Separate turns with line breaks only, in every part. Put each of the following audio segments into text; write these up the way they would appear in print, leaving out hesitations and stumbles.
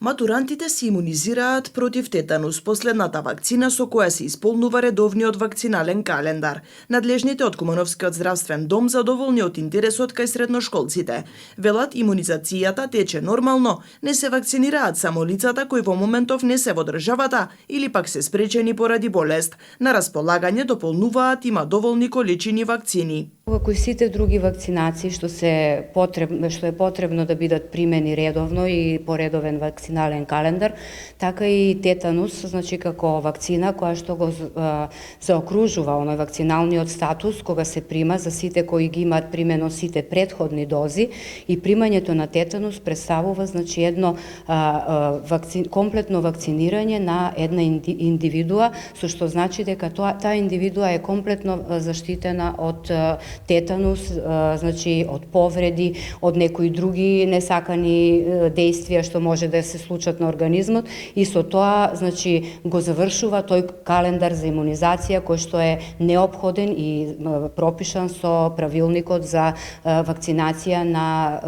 Матурантите се имунизираат против тетанус, последната вакцина со која се исполнува редовниот вакцинален календар. Надлежните од Кумановскиот здравствен дом задоволни од интересот кај средношколците. Велат имунизацијата тече нормално, не се вакцинираат само лицата кои во моментов не се во државата или пак се спречени поради болест. На располагање дополнуваат има доволни количини вакцини.
Како и сите други вакцинации што е потребно да бидат примени редовно и по редовен вакцинален календар, така и тетанус, значи како вакцина која што го заокружува оној вакциналниот статус кога се прима за сите кои ги имаат примено сите претходни дози, и примањето на тетанус представува значи едно комплетно вакцинирање на една индивидуа, со што значи дека таа индивидуа е комплетно заштитена од тетанус, значи од повреди, од некои други несакани действија што може да се случат на организмот, и со тоа значи го завршува тој календар за имунизација кој што е неопходен и пропишан со правилникот за вакцинација на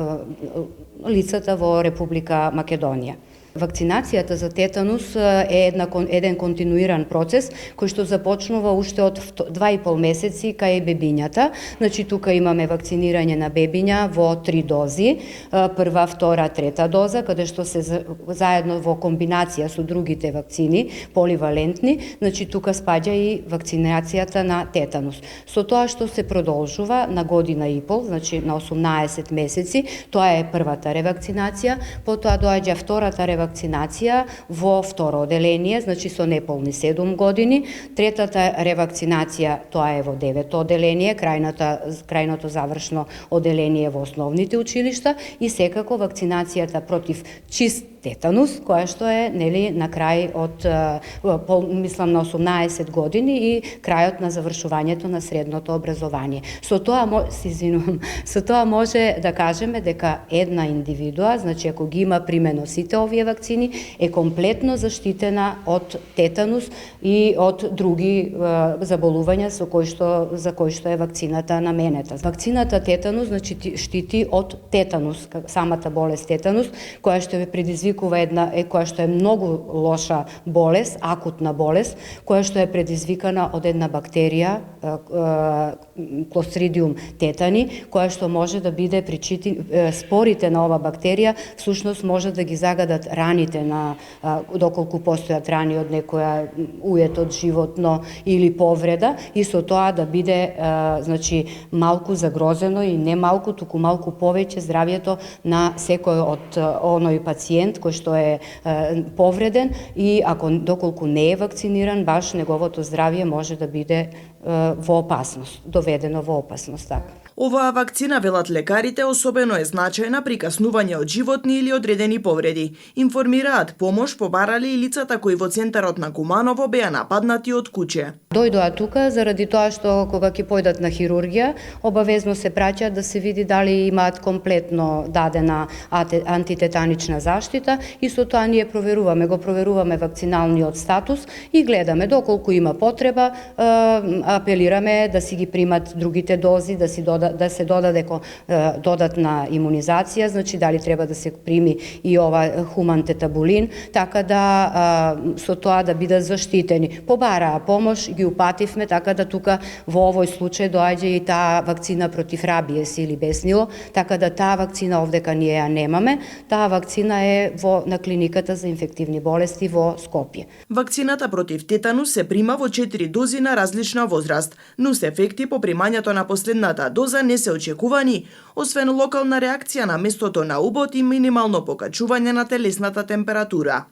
лицата во Република Македонија. Вакцинацијата за тетанус е еден континуиран процес кој што започнува уште од 2,5 месеци кај бебињата. Значи тука имаме вакцинирање на бебиња во 3 дози, прва, втора, трета доза, каде што се заедно во комбинација со другите вакцини, поливалентни, значи тука спаѓа и вакцинацијата на тетанус. Со тоа што се продолжува на година и пол, значи на 18 месеци, тоа е првата ревакцинација, потоа доаѓа втората ревакцинација во второ оделение, значи со неполни 7 години, третата ревакцинација тоа е во 9-то оделение, крајното завршно оделение во основните училишта, и секако вакцинацијата против чист тетанус, која што е нели на крај од мислам на 18 години и крајот на завршувањето на средното образование. Со тоа може да кажеме дека една индивидуа, значи ако ги има примено сите овие вакцини, е комплетно заштитена од тетанус и од други заболувања за кои што е вакцината наменета. Вакцината тетанус значи штити од тетанус, самата болест тетанус, која што е предизвикува која што е многу лоша болест, акутна болест, која што е предизвикана од една бактерија, Clostridium tetani, која што може да биде спорите на ова бактерија, всушност може да ги загадат раните доколку постојат рани од некоја ует од животно или повреда, и со тоа да биде значи малку загрозено и не малку, туку малку повеќе здравјето на секој од оној пациент кој што е повреден, и доколку не е вакциниран, баш неговото здравје може да биде во опасност, доведено во опасност.
Оваа вакцина, велат лекарите, особено е значајна при каснување од животни или одредени повреди. Информираат помош побарали и лицата кои во центарот на Куманово беа нападнати од куќе.
Дојдоа тука заради тоа што кога ќе појдат на хирургија, обавезно се праќаат да се види дали имаат комплетно дадена антитетанична заштита, и со тоа ние го проверуваме вакциналниот статус и гледаме доколку има потреба, апелираме да си ги примат другите дози, да се додаде додатна имунизација, значи дали треба да се прими и ова хуман тетабулин, така да со тоа да бидат заштитени. Побараа помош, ги упативме, така да тука во овој случај доаѓа и таа вакцина против рабиес или беснило, така да таа вакцина овдека ние ја немаме. Таа вакцина е на клиниката за инфективни болести во Скопје.
Вакцината против тетанус се прима во 4 дози на различна возраст, но ефекти по примањето на последната доза не се очекувани, освен локална реакција на местото на убот и минимално покачување на телесната температура.